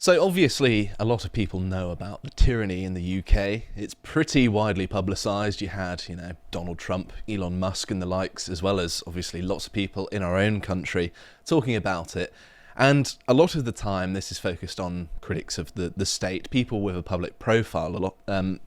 So obviously a lot of people know about the tyranny in the UK. It's pretty widely publicised. You had, Donald Trump, Elon Musk and the likes, as well as obviously lots of people in our own country talking about it. And a lot of the time this is focused on critics of the state, people with a public profile, a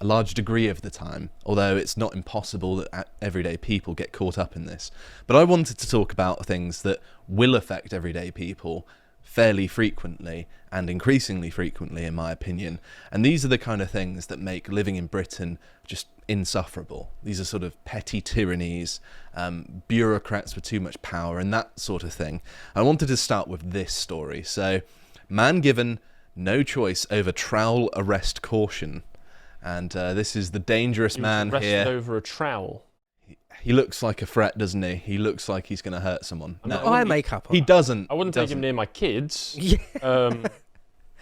large degree of the time, although it's not impossible that everyday people get caught up in this. But I wanted to talk about things that will affect everyday people fairly frequently and increasingly frequently, in my opinion. And these are the kind of things that make living in Britain just insufferable. These are sort of petty tyrannies, bureaucrats with too much power and that sort of thing. I wanted to start with this story. So, man given no choice over trowel arrest caution. And this is the dangerous man arrested here. Over a trowel. He looks like a threat, doesn't he? He looks like he's going to hurt someone. No, eye makeup on. He doesn't. I wouldn't take him near my kids. Yeah.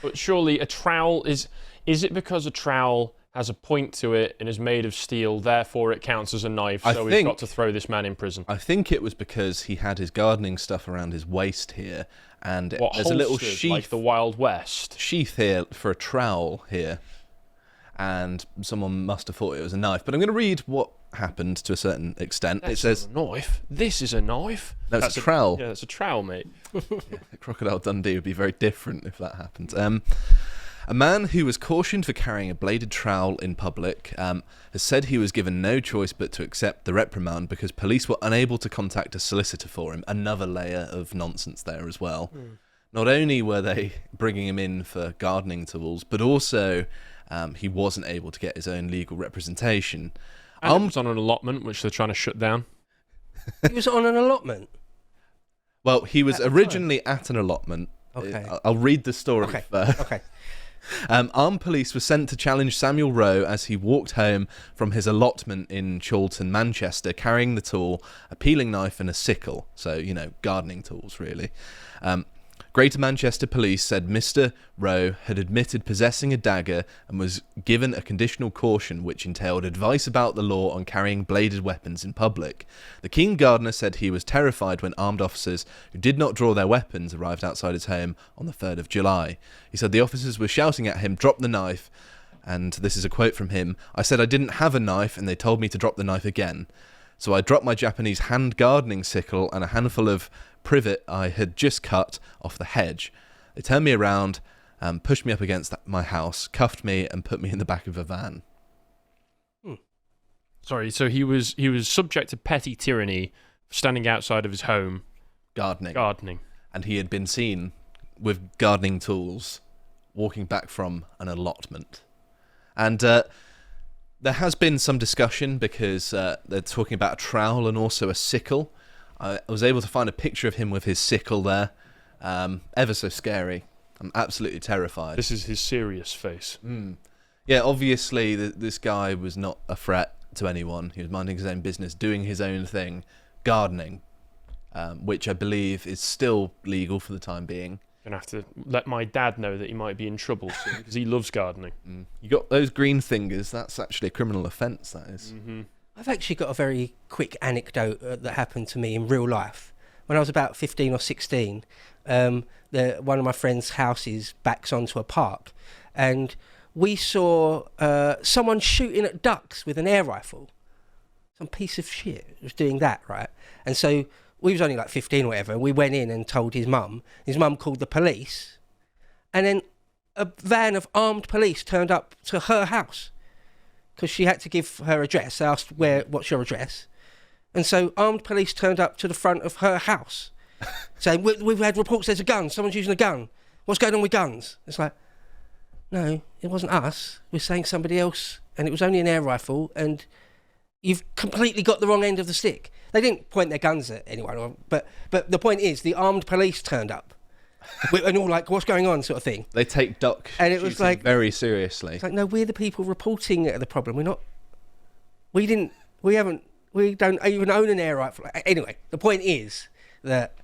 But surely a trowel is it because a trowel has a point to it and is made of steel, therefore it counts as a knife, so we've got to throw this man in prison? I think it was because he had his gardening stuff around his waist here, and What, there's a little holstered, sheath, like the Wild West? sheath here for a trowel here, and someone must have thought it was a knife. But I'm going to read what happened to a certain extent. That's it says, not a knife. This is a knife. No, it's a trowel. Yeah, it's a trowel, mate. Crocodile Dundee would be very different if that happened. A man who was cautioned for carrying a bladed trowel in public has said he was given no choice but to accept the reprimand because police were unable to contact a solicitor for him. Another layer of nonsense there as well. Not only were they bringing him in for gardening tools, but also he wasn't able to get his own legal representation. And it was on an allotment, which they're trying to shut down. He was on an allotment. Well, he was originally at an allotment. Okay. I'll read the story first. Okay. Armed police were sent to challenge Samuel Rowe as he walked home from his allotment in Chorlton, Manchester, carrying the tool, a peeling knife and a sickle. So, gardening tools, really. Greater Manchester Police said Mr. Rowe had admitted possessing a dagger and was given a conditional caution which entailed advice about the law on carrying bladed weapons in public. The keen gardener said he was terrified when armed officers who did not draw their weapons arrived outside his home on the 3rd of July. He said the officers were shouting at him, "Drop the knife," and this is a quote from him, "I said I didn't have a knife and they told me to drop the knife again. So I dropped my Japanese hand gardening sickle and a handful of privet I had just cut off the hedge. They turned me around, pushed me up against my house, cuffed me and put me in the back of a van." Sorry, so he was subject to petty tyranny for standing outside of his home Gardening. And he had been seen with gardening tools walking back from an allotment. And there has been some discussion because they're talking about a trowel and also a sickle. I was able to find a picture of him with his sickle there. Ever so scary. I'm absolutely terrified. This is his serious face. Yeah, obviously this guy was not a threat to anyone. He was minding his own business, doing his own thing, gardening, which I believe is still legal for the time being. Gonna have to let my dad know that he might be in trouble soon because he loves gardening. You got those green fingers, that's actually a criminal offence, that is. I've actually got a very quick anecdote that happened to me in real life. When I was about 15 or 16, one of my friend's houses backs onto a park, and we saw someone shooting at ducks with an air rifle. Some piece of shit was doing that, right? And so we was only like 15 or whatever, and we went in and told his mum. His mum called the police, and then a van of armed police turned up to her house because she had to give her address. They asked, what's your address? And so armed police turned up to the front of her house saying, we've had reports there's a gun, someone's using a gun. What's going on with guns? It's like, no, it wasn't us. We're saying somebody else, and it was only an air rifle, and you've completely got the wrong end of the stick. They didn't point their guns at anyone, but the point is, the armed police turned up. And all like, what's going on, sort of thing. They take duck and it was like very seriously. It's like, no, we're the people reporting the problem. We don't even own an air rifle. Anyway, the point is that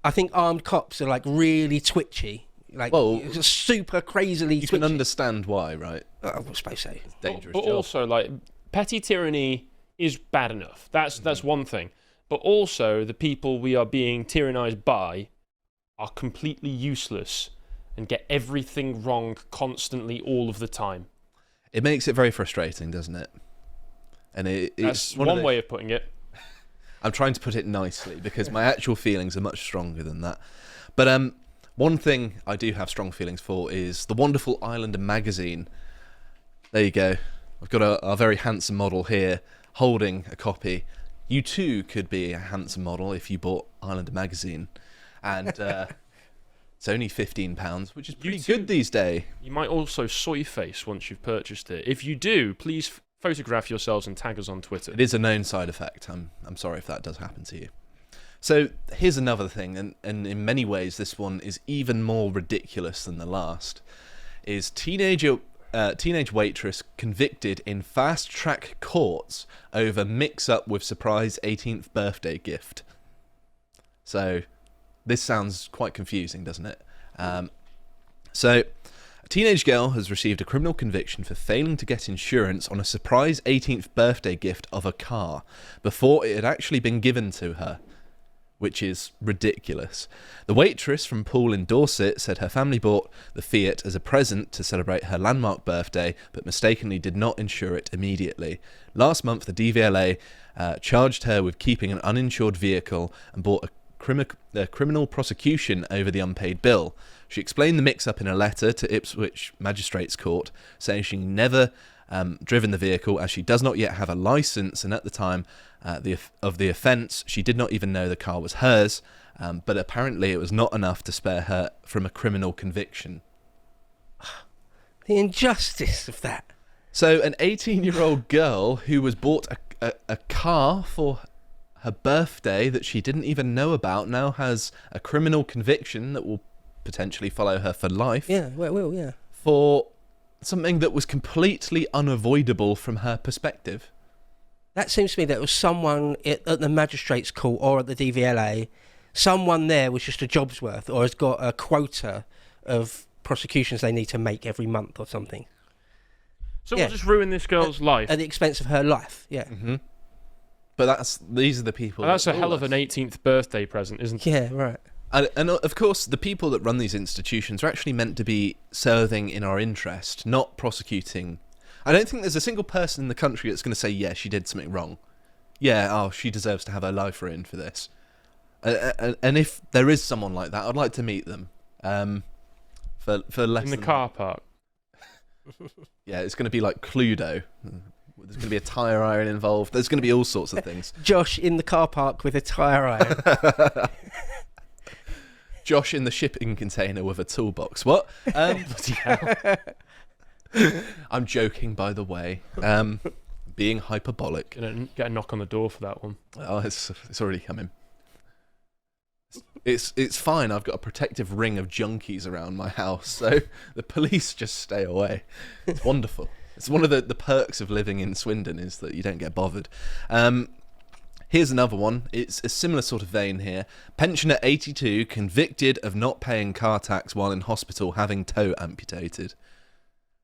I think armed cops are like really twitchy. Like, super crazily twitchy. You can understand why, right? I suppose so. It's dangerous but job. Also, like, petty tyranny is bad enough. That's one thing. But also, the people we are being tyrannised by are completely useless and get everything wrong constantly all of the time. It makes it very frustrating, doesn't it? And that's one way of putting it. I'm trying to put it nicely because my actual feelings are much stronger than that. But one thing I do have strong feelings for is the wonderful Islander magazine. There you go. I've got a very handsome model here holding a copy. You too could be a handsome model if you bought Islander magazine. And it's only £15, which is pretty good these days. You might also soy face once you've purchased it. If you do, please photograph yourselves and tag us on Twitter. It is a known side effect. I'm sorry if that does happen to you. So here's another thing, and in many ways this one is even more ridiculous than the last, is teenage waitress convicted in fast-track courts over mix-up with surprise 18th birthday gift. So this sounds quite confusing, doesn't it? So a teenage girl has received a criminal conviction for failing to get insurance on a surprise 18th birthday gift of a car before it had actually been given to her, which is ridiculous. The waitress from Poole in Dorset said her family bought the Fiat as a present to celebrate her landmark birthday, but mistakenly did not insure it immediately. Last month, the DVLA charged her with keeping an uninsured vehicle and brought a criminal prosecution over the unpaid bill. She explained the mix-up in a letter to Ipswich Magistrates Court, saying she never driven the vehicle as she does not yet have a licence, and at the time of the offence she did not even know the car was hers, but apparently it was not enough to spare her from a criminal conviction. The injustice of that. So an 18-year-old girl who was bought a car for her birthday that she didn't even know about now has a criminal conviction that will potentially follow her for life. Yeah, well, it will, yeah. For something that was completely unavoidable from her perspective. That seems to me that it was someone at the magistrates' court or at the DVLA, someone there was just a job's worth or has got a quota of prosecutions they need to make every month or something. So we'll just ruin this girl's life. At the expense of her life, yeah. Mm-hmm. But these are the people... That's a hell of an 18th birthday present, isn't it? Yeah, right. And of course, the people that run these institutions are actually meant to be serving in our interest, not prosecuting. I don't think there's a single person in the country that's going to say, yeah, she did something wrong. Yeah, she deserves to have her life ruined for this. And if there is someone like that, I'd like to meet them. For less in the car park. Yeah, it's going to be like Cluedo. There's going to be a tyre iron involved. There's going to be all sorts of things. Josh in the car park with a tyre iron. Josh in the shipping container with a toolbox. What? Bloody hell. I'm joking, by the way. Being hyperbolic. Gonna get a knock on the door for that one. Oh, it's already coming. It's fine. I've got a protective ring of junkies around my house, so the police just stay away. It's wonderful. It's one of the perks of living in Swindon is that you don't get bothered. Here's another one. It's a similar sort of vein here. Pensioner 82 convicted of not paying car tax while in hospital having toe amputated.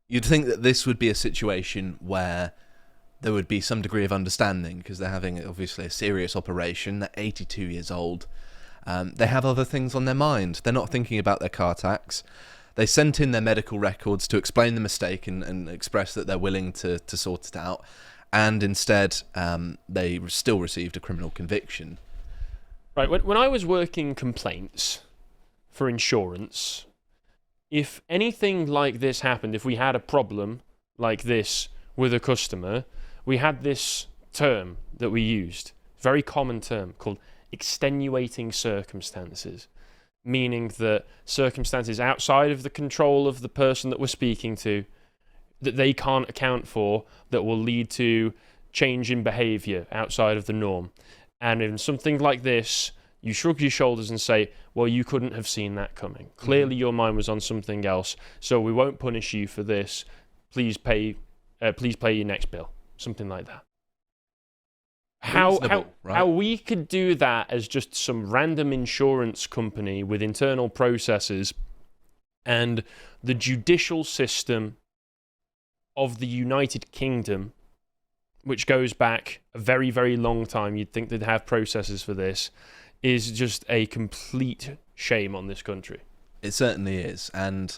You'd think that this would be a situation where there would be some degree of understanding because they're having obviously a serious operation. They're 82 years old. They have other things on their mind. They're not thinking about their car tax. They sent in their medical records to explain the mistake and express that they're willing to sort it out. And instead, they still received a criminal conviction. Right, when I was working complaints for insurance, if anything like this happened, if we had a problem like this with a customer, we had this term that we used, very common term, called extenuating circumstances, meaning that circumstances outside of the control of the person that we're speaking to, that they can't account for, that will lead to change in behaviour outside of the norm. And in something like this, you shrug your shoulders and say, well, you couldn't have seen that coming. Clearly your mind was on something else, so we won't punish you for this. Please pay your next bill. Something like that. How we could do that as just some random insurance company with internal processes and the judicial system of the United Kingdom, which goes back a very, very long time, you'd think they'd have processes for this, is just a complete shame on this country. It certainly is. And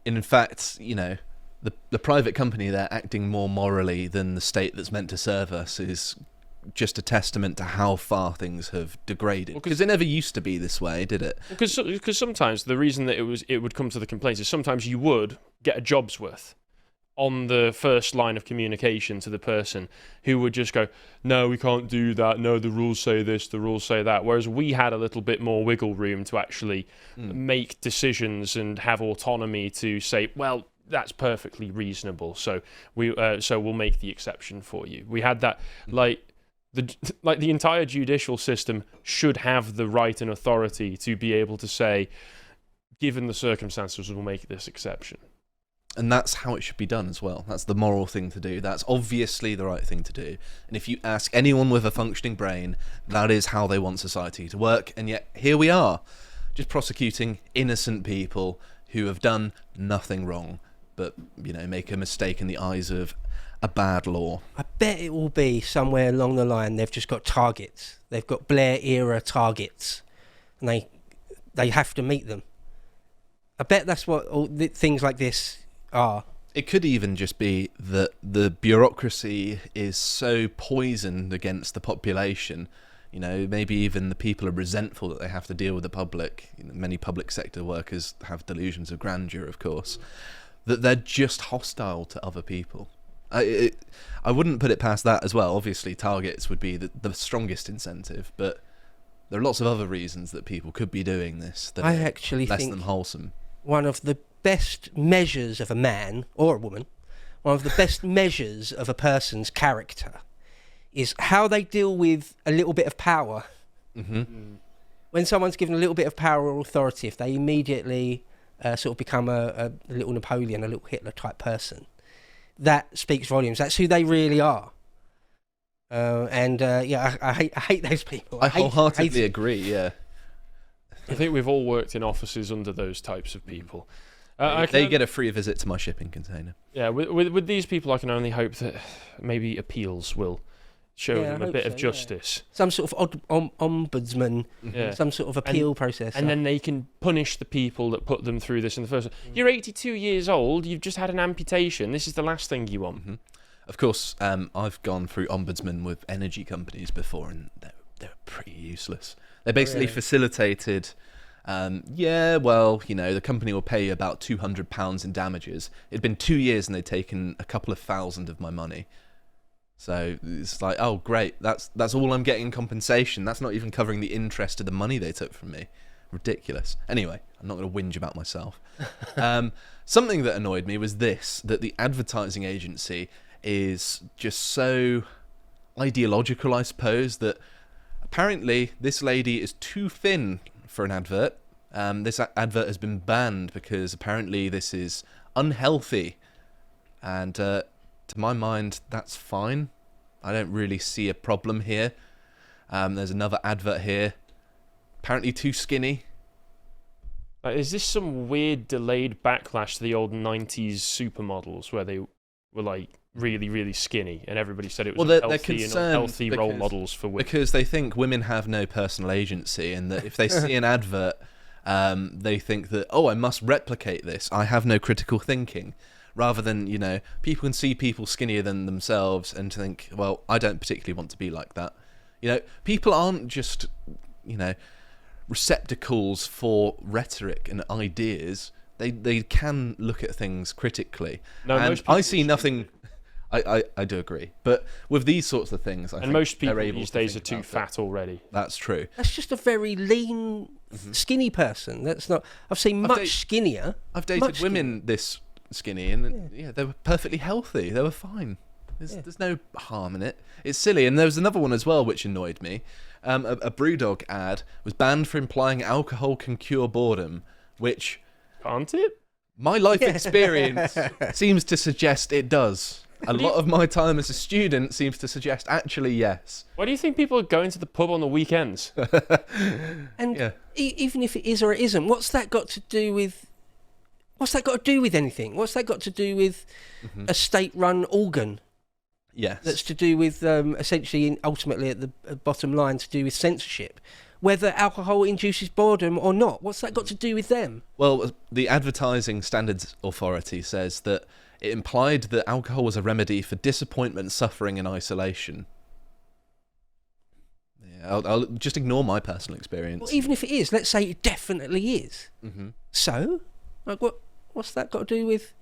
in fact, the private company, they're acting more morally than the state that's meant to serve us is just a testament to how far things have degraded. Because it never used to be this way, did it? Because sometimes the reason that it would come to the complaints is sometimes you would get a job's worth on the first line of communication to the person who would just go, no, we can't do that, no, the rules say this, the rules say that, whereas we had a little bit more wiggle room to actually make decisions and have autonomy to say, well, that's perfectly reasonable, so we'll make the exception for you. We had that, the entire judicial system should have the right and authority to be able to say, given the circumstances, we'll make this exception. And that's how it should be done as well. That's the moral thing to do. That's obviously the right thing to do. And if you ask anyone with a functioning brain, that is how they want society to work. And yet here we are, just prosecuting innocent people who have done nothing wrong, but make a mistake in the eyes of a bad law. I bet it will be somewhere along the line they've just got targets. They've got Blair era targets, and they have to meet them. I bet that's what all things like this are. It could even just be that the bureaucracy is so poisoned against the population. Maybe even the people are resentful that they have to deal with the public. Many public sector workers have delusions of grandeur, of course, that they're just hostile to other people. I wouldn't put it past that as well. Obviously, targets would be the strongest incentive, but there are lots of other reasons that people could be doing this that I are actually less think than wholesome. One of the best measures of a man or a woman, one of the best measures of a person's character is how they deal with a little bit of power. Mm-hmm. When someone's given a little bit of power or authority, if they immediately sort of become a little Napoleon, a little Hitler type person, that speaks volumes. That's who they really are. I hate those people. I wholeheartedly agree, yeah. I think we've all worked in offices under those types of people. They get a free visit to my shipping container. Yeah, with these people, I can only hope that maybe appeals will show them a bit of justice. Yeah. Some sort of ombudsman, some sort of appeal process. And then they can punish the people that put them through this in the first place. You're 82 years old, you've just had an amputation, this is the last thing you want. Mm-hmm. Of course, I've gone through ombudsmen with energy companies before, and they're pretty useless. They basically facilitated... the company will pay you about £200 in damages. It'd been 2 years and they'd taken a couple of thousand of my money. So it's like, oh great, that's all I'm getting in compensation. That's not even covering the interest of the money they took from me. Ridiculous. Anyway, I'm not going to whinge about myself. Something that annoyed me was that the advertising agency is just so ideological, I suppose, that apparently this lady is too thin for an advert. This advert has been banned because apparently this is unhealthy. And to my mind, that's fine. I don't really see a problem here. There's another advert here. Apparently too skinny. Is this some weird delayed backlash to the old 90s supermodels where they were like really, really skinny and everybody said it was unhealthy role models for women? Because they think women have no personal agency, and that if they see an advert, they think that, oh, I must replicate this. I have no critical thinking. Rather than, people can see people skinnier than themselves and to think, well, I don't particularly want to be like that. People aren't just, receptacles for rhetoric and ideas. They can look at things critically. No, and I see nothing... I do agree. But with these sorts of things, I think most people they're able these to days are think too about fat already. That's true. That's just a very lean, skinny person. That's not... I've seen much skinnier. I've dated women this skinny, and they were perfectly healthy. They were fine. There's no harm in it. It's silly. And there was another one as well which annoyed me. A Brewdog ad was banned for implying alcohol can cure boredom, which... Can't it? My life experience seems to suggest it does. A lot of my time as a student seems to suggest actually yes. Why do you think people are going to the pub on the weekends? And even if it is or it isn't, what's that got to do with... What's that got to do with anything? What's that got to do with a state-run organ? Yes. That's to do with, essentially, ultimately, at the bottom line, to do with censorship. whether alcohol induces boredom or not. What's that got to do with them? Well, the Advertising Standards Authority says that it implied that alcohol was a remedy for disappointment, suffering, and isolation. Yeah, I'll just ignore my personal experience. Well, even if it is, let's say it definitely is. Mm-hmm. So, like, what's that got to do with?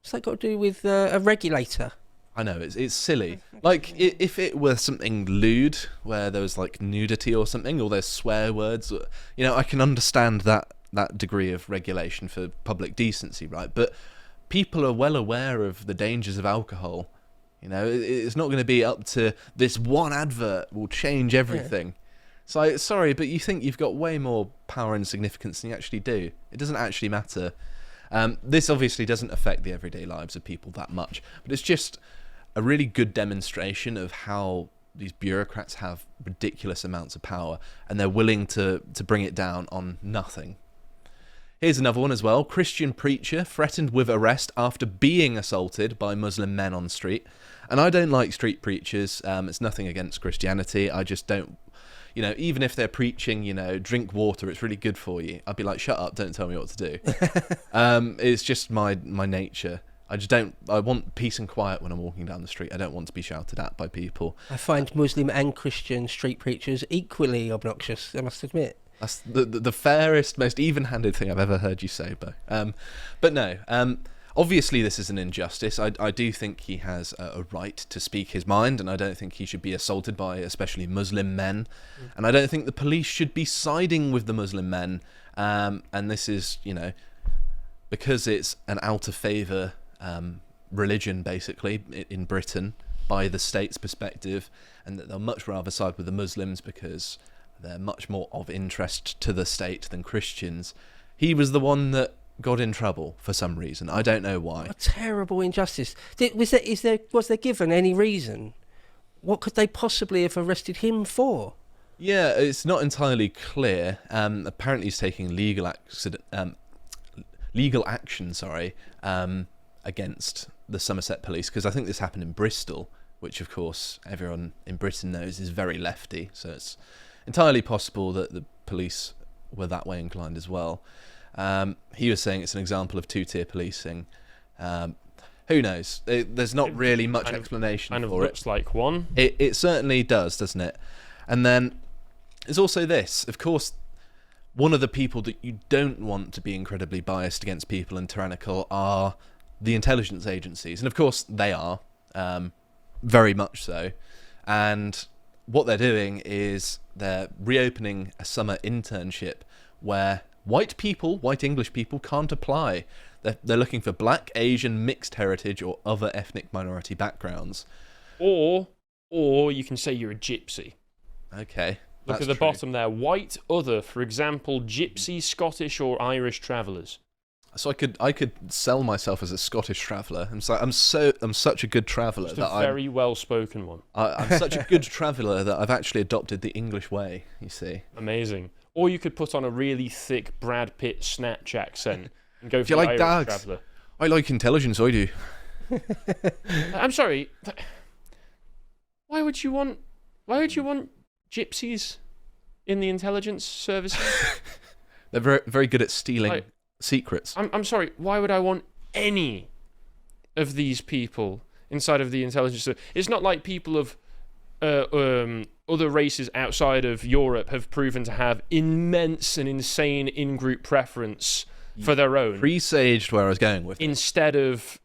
What's that got to do with a regulator? I know, it's silly. Like, if it were something lewd, where there was, like, nudity or something, or there's swear words, I can understand that degree of regulation for public decency, right? But people are well aware of the dangers of alcohol. It's not going to be up to this one advert will change everything. Yeah. So, sorry, but you think you've got way more power and significance than you actually do. It doesn't actually matter. This obviously doesn't affect the everyday lives of people that much, but it's just a really good demonstration of how these bureaucrats have ridiculous amounts of power, and they're willing to bring it down on nothing. Here's another one as well. Christian preacher threatened with arrest after being assaulted by Muslim men on the street. And I don't like street preachers. It's nothing against Christianity. I just don't, even if they're preaching, drink water, it's really good for you. I'd be like, shut up, don't tell me what to do. It's just my nature. I want peace and quiet when I'm walking down the street. I don't want to be shouted at by people. I find Muslim and Christian street preachers equally obnoxious, I must admit. That's the fairest, most even-handed thing I've ever heard you say, Bo. But no, obviously this is an injustice. I do think he has a right to speak his mind, and I don't think he should be assaulted by especially Muslim men. And I don't think the police should be siding with the Muslim men. And this is, because it's an out-of-favour religion, basically, in Britain, by the state's perspective, and that they'll much rather side with the Muslims because they're much more of interest to the state than Christians. He was the one that got in trouble for some reason. I don't know why. A terrible injustice. Was there given any reason? What could they possibly have arrested him for? Yeah, it's not entirely clear. Apparently he's taking legal action, against the Somerset police, because I think this happened in Bristol, which of course everyone in Britain knows is very lefty, so it's entirely possible that the police were that way inclined as well. He was saying it's an example of two-tier policing. Who knows? There's not really much explanation for it. Kind of looks like one. It certainly does, doesn't it? And then there's also this. Of course, one of the people that you don't want to be incredibly biased against people and tyrannical are the intelligence agencies. And of course, they are. Very much so. And what they're doing is they're reopening a summer internship where white English people can't apply. They're looking for black, Asian, mixed heritage or other ethnic minority backgrounds. Or you can say you're a gypsy. Okay. Look at the bottom there. White, other, for example, gypsy, Scottish or Irish travellers. So I could sell myself as a Scottish traveller. I'm such a good traveller that I'm a very well-spoken one. I'm such a good traveller that I've actually adopted the English way. You see. Amazing. Or you could put on a really thick Brad Pitt snatch accent and go for the Irish dogs? traveller. I like intelligence. I do. I'm sorry. Why would you want gypsies in the intelligence services? They're very, very good at stealing secrets. I'm sorry, why would I want any of these people inside of the intelligence service? It's not like people of other races outside of Europe have proven to have immense and insane in-group preference for their own. Presaged where I was going with it. Instead of,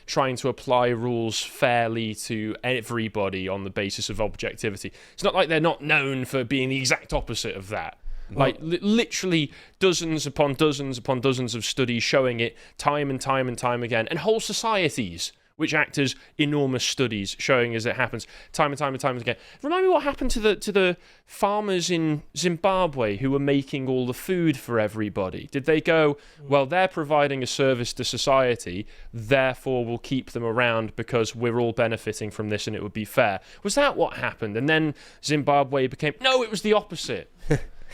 trying to apply rules fairly to everybody on the basis of objectivity. It's not like they're not known for being the exact opposite of that. Like, literally dozens upon dozens upon dozens of studies showing it time and time and time again. And whole societies which act as enormous studies showing as it happens time and time and time again. Remind me what happened to the farmers in Zimbabwe who were making all the food for everybody. Did they go, well, they're providing a service to society, therefore we'll keep them around because we're all benefiting from this and it would be fair? Was that what happened? And then Zimbabwe became... No, it was the opposite.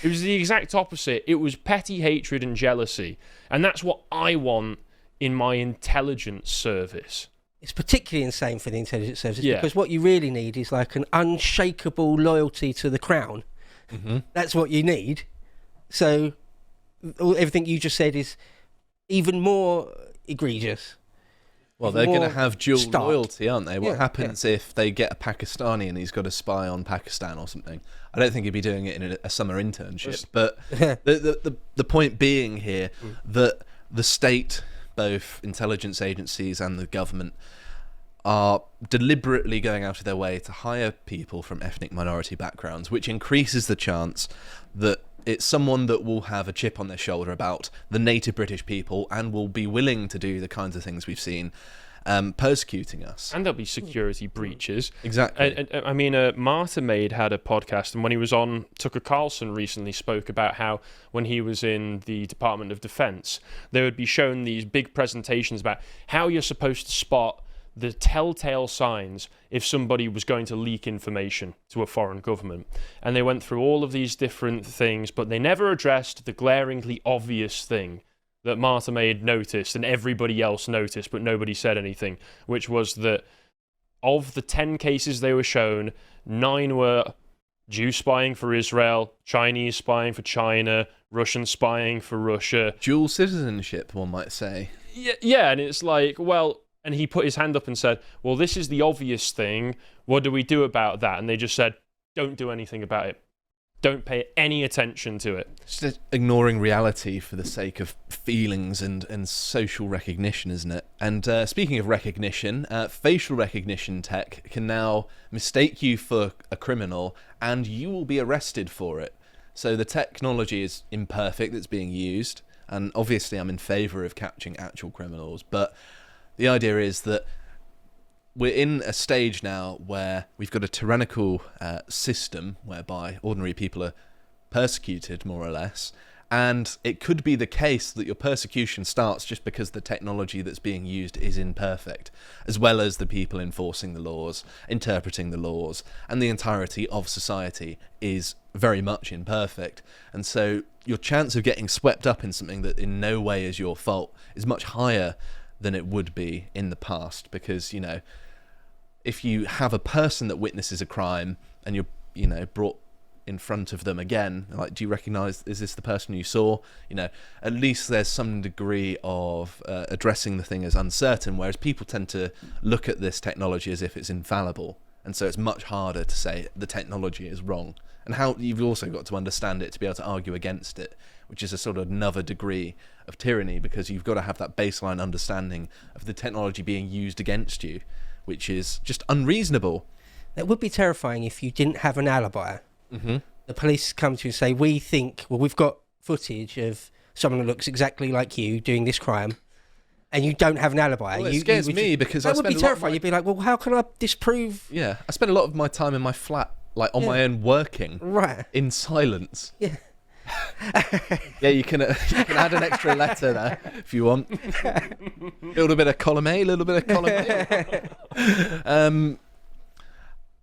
It was the exact opposite. It was petty hatred and jealousy. And that's what I want in my intelligence service. It's particularly insane for the intelligence services because what you really need is like an unshakable loyalty to the crown. That's what you need. So everything you just said is even more egregious. Well, they're going to have dual stark. loyalty, aren't they? What Yeah, happens if they get a Pakistani and he's got to spy on Pakistan or something? I don't think he'd be doing it in a summer internship. But the point being here that the state, both intelligence agencies and the government, are deliberately going out of their way to hire people from ethnic minority backgrounds, which increases the chance that it's someone that will have a chip on their shoulder about the native British people and will be willing to do the kinds of things we've seen, persecuting us. And there'll be security breaches. Exactly. I mean, Marta Maid had a podcast, and when he was on, Tucker Carlson recently spoke about how when he was in the Department of Defense, they would be shown these big presentations about how you're supposed to spot the telltale signs if somebody was going to leak information to a foreign government. And they went through all of these different things, but they never addressed the glaringly obvious thing that Marta Maid noticed and everybody else noticed, but nobody said anything, which was that of the 10 cases they were shown, 9 were Jew spying for Israel, Chinese spying for China, Russian spying for Russia. Dual citizenship, one might say. Yeah, and it's like, well... And he put his hand up and said, well, this is the obvious thing. What do we do about that? And they just said, don't do anything about it. Don't pay any attention to it. Just ignoring reality for the sake of feelings and social recognition, isn't it? And speaking of recognition, facial recognition tech can now mistake you for a criminal and you will be arrested for it. So the technology is imperfect that's being used. And obviously I'm in favour of catching actual criminals, but the idea is that we're in a stage now where we've got a tyrannical system whereby ordinary people are persecuted, more or less, and it could be the case that your persecution starts just because the technology that's being used is imperfect, as well as the people enforcing the laws, interpreting the laws, and the entirety of society is very much imperfect. And so your chance of getting swept up in something that in no way is your fault is much higher than it would be in the past, because, you know, if you have a person that witnesses a crime and you're, you know, brought in front of them again, like, do you recognise, is this the person you saw? You know, at least there's some degree of addressing the thing as uncertain, whereas people tend to look at this technology as if it's infallible, and so it's much harder to say the technology is wrong. And how you've also got to understand it to be able to argue against it, which is a sort of another degree of tyranny, because you've got to have that baseline understanding of the technology being used against you, which is just unreasonable. That would be terrifying if you didn't have an alibi. Mm-hmm. The police come to you and say, we think, well, we've got footage of someone that looks exactly like you doing this crime, and you don't have an alibi. Well, it scares me because that would be terrifying. You'd be like, well, how can I disprove? Yeah, I spend a lot of my time in my flat, like on my own, working in silence. Yeah. Yeah, you can add an extra letter there if you want. A little bit of column A, a little bit of column B.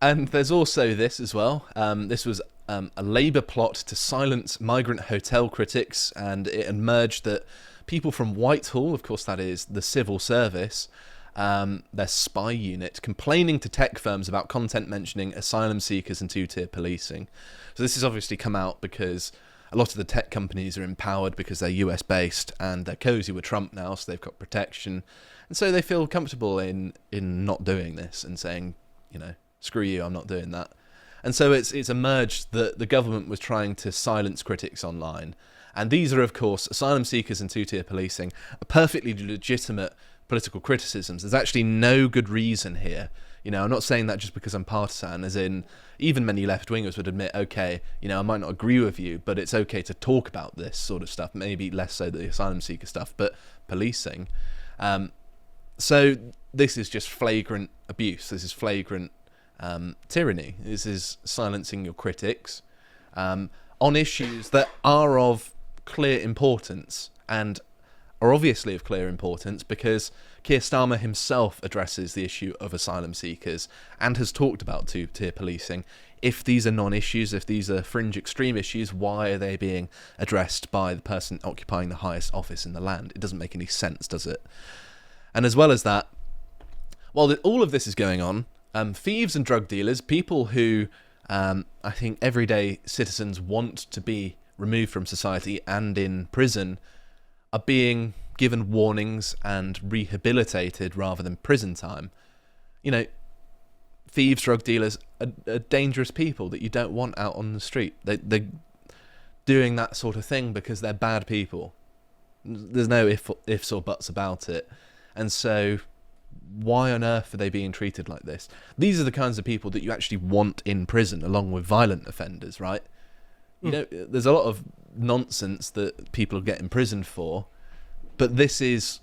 And there's also this as well. This was a Labour plot to silence migrant hotel critics, and it emerged that people from Whitehall, of course that is the civil service, their spy unit, complaining to tech firms about content mentioning asylum seekers and two-tier policing. So this has obviously come out because a lot of the tech companies are empowered because they're US based and they're cozy with Trump now, so they've got protection, and so they feel comfortable in not doing this and saying, you know, screw you, I'm not doing that. And so it's emerged that the government was trying to silence critics online, and these are, of course, asylum seekers and two-tier policing are perfectly legitimate political criticisms. There's actually no good reason here. You know, I'm not saying that just because I'm partisan, as in, even many left-wingers would admit, okay, you know, I might not agree with you, but it's okay to talk about this sort of stuff, maybe less so the asylum seeker stuff, but policing. So this is just flagrant abuse. This is flagrant tyranny. This is silencing your critics on issues that are of clear importance, and are obviously of clear importance because Keir Starmer himself addresses the issue of asylum seekers and has talked about two-tier policing. If these are non-issues, if these are fringe extreme issues, why are they being addressed by the person occupying the highest office in the land? It doesn't make any sense, does it? And as well as that, while all of this is going on, thieves and drug dealers, people who I think everyday citizens want to be removed from society and in prison are being given warnings and rehabilitated rather than prison time. You know, thieves, drug dealers are dangerous people that you don't want out on the street. They're doing that sort of thing because they're bad people. There's no ifs or buts about it. And so why on earth are they being treated like this? These are the kinds of people that you actually want in prison, along with violent offenders, right? You know, there's a lot of nonsense that people get imprisoned for, but this is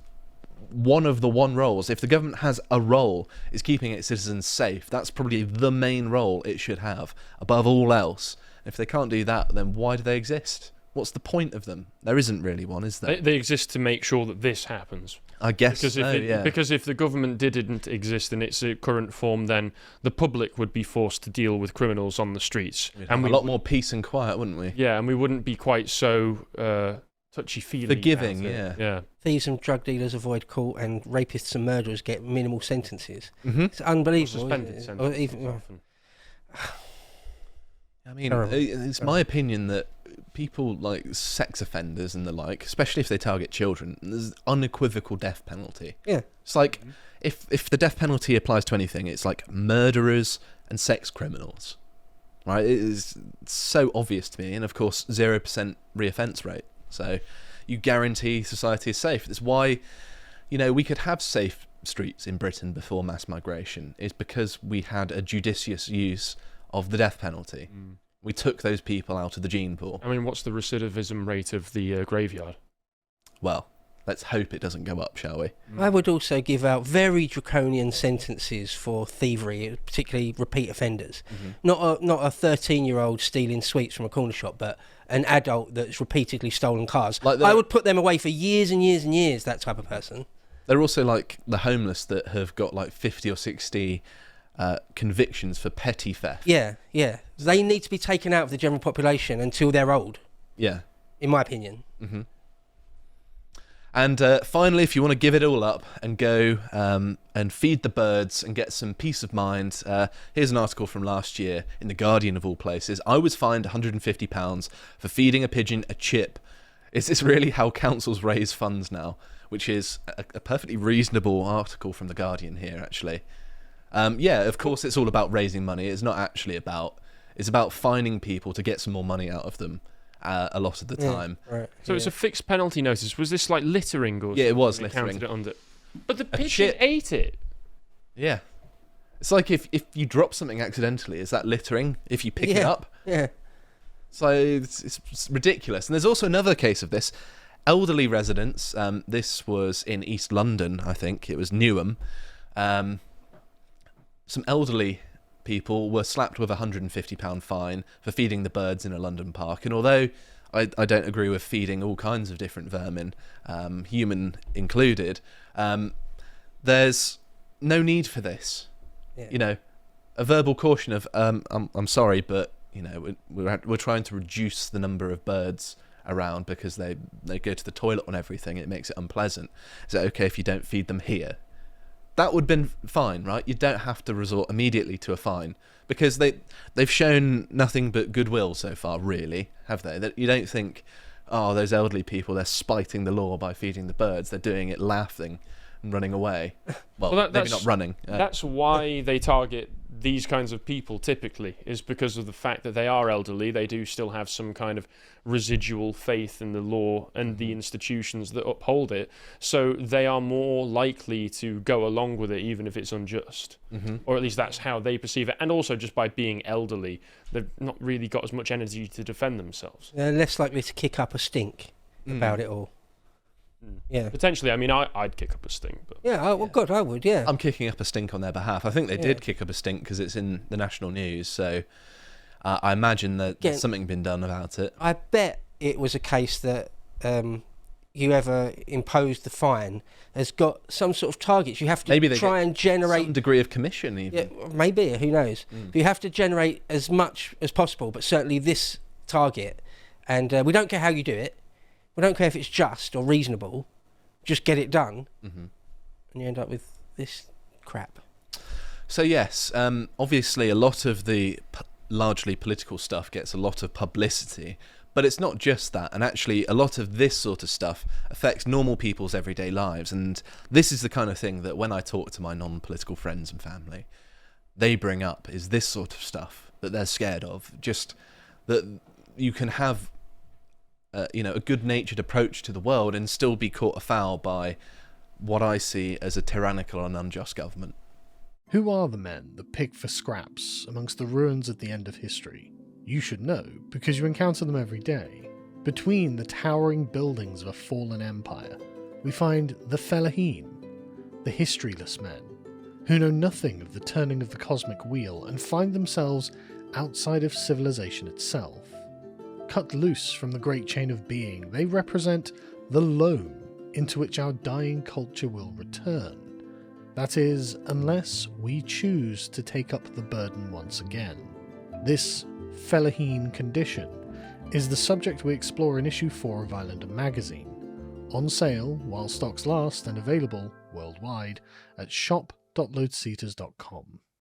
one of the roles. If the government has a role, is keeping its citizens safe. That's probably the main role it should have, above all else. If they can't do that, then why do they exist? What's the point of them? There isn't really one, is there? They exist to make sure that this happens. I guess Because if the government didn't exist in its current form, then the public would be forced to deal with criminals on the streets. We'd have a lot more peace and quiet, wouldn't we? Yeah, and we wouldn't be quite so touchy-feely. Forgiving, yeah. Thieves and drug dealers avoid court, and rapists and murderers get minimal sentences. Mm-hmm. It's unbelievable. Suspended isn't it? sentences Or even, often. I mean, Terrible. it's my opinion that people like sex offenders and the like, especially if they target children, there's unequivocal death penalty. Yeah. It's like, if the death penalty applies to anything, it's like murderers and sex criminals, right? It is so obvious to me, and of course 0% reoffence rate. So you guarantee society is safe. That's why, you know, we could have safe streets in Britain before mass migration, is because we had a judicious use of the death penalty. We took those people out of the gene pool. I mean, what's the recidivism rate of the graveyard? Well, let's hope it doesn't go up, shall we? I would also give out very draconian sentences for thievery, particularly repeat offenders. Not a 13-year-old stealing sweets from a corner shop, but an adult that's repeatedly stolen cars. I would put them away for years and years and years, that type of person. They're also like the homeless that have got like 50 or 60 convictions for petty theft. Yeah. They need to be taken out of the general population until they're old, Yeah. in my opinion. And finally, if you want to give it all up and go and feed the birds and get some peace of mind, here's an article from last year in The Guardian of all places. I was fined £150 for feeding a pigeon a chip. Is this really how councils raise funds now? Which is a perfectly reasonable article from The Guardian here, actually. Yeah, of course it's all about raising money. It's not actually about... It's about fining people to get some more money out of them a lot of the time. Right. So it's a fixed penalty notice. Was this like littering or something? Yeah, it was They littering. counted it under. But the A pigeon chip. ate it. Yeah. It's like if you drop something accidentally, is that littering? If you pick it up? Yeah. So it's ridiculous. And there's also another case of this. Elderly residents, this was in East London, I think. It was Newham. Some elderly people were slapped with a £150 fine for feeding the birds in a London park. And although I don't agree with feeding all kinds of different vermin, human included, there's no need for this. Yeah. You know, a verbal caution of I'm sorry, but you know we're trying to reduce the number of birds around because they go to the toilet on everything. It makes it unpleasant. Is it okay if you don't feed them here? That would have been fine, right? You don't have to resort immediately to a fine because they've shown nothing but goodwill so far, really, have they? That you don't think, oh, those elderly people, they're spiting the law by feeding the birds. They're doing it laughing and running away. Well, maybe that's not running. That's why they target these kinds of people typically, is because of the fact that they are elderly. They do still have some kind of residual faith in the law and the institutions that uphold it, so they are more likely to go along with it even if it's unjust, or at least that's how they perceive it. And also just by being elderly, they've not really got as much energy to defend themselves. They're less likely to kick up a stink about it all. Yeah. Potentially, I mean, I'd kick up a stink, but Yeah, well, God, I would, yeah. I'm kicking up a stink on their behalf. I think they did kick up a stink because it's in the national news, so I imagine that there's something been done about it. I bet it was a case that whoever imposed the fine has got some sort of targets. You have to Maybe they try and generate... some degree of commission, even. Yeah, maybe, who knows. But you have to generate as much as possible, but certainly this target. And we don't care how you do it. We don't care if it's just or reasonable. Just get it done. And you end up with this crap. So yes, obviously a lot of the largely political stuff gets a lot of publicity, but it's not just that. And actually, a lot of this sort of stuff affects normal people's everyday lives. And this is the kind of thing that when I talk to my non-political friends and family, they bring up, is this sort of stuff that they're scared of. Just that you can have a good-natured approach to the world and still be caught afoul by what I see as a tyrannical and unjust government. Who are the men that pick for scraps amongst the ruins at the end of history? You should know, because you encounter them every day. Between the towering buildings of a fallen empire, we find the Fellaheen, the historyless men, who know nothing of the turning of the cosmic wheel and find themselves outside of civilization itself. Cut loose from the great chain of being, they represent the loam into which our dying culture will return. That is, unless we choose to take up the burden once again. This Fellaheen condition is the subject we explore in issue 4 of Islander magazine, on sale while stocks last and available worldwide at shop.lotuseaters.com.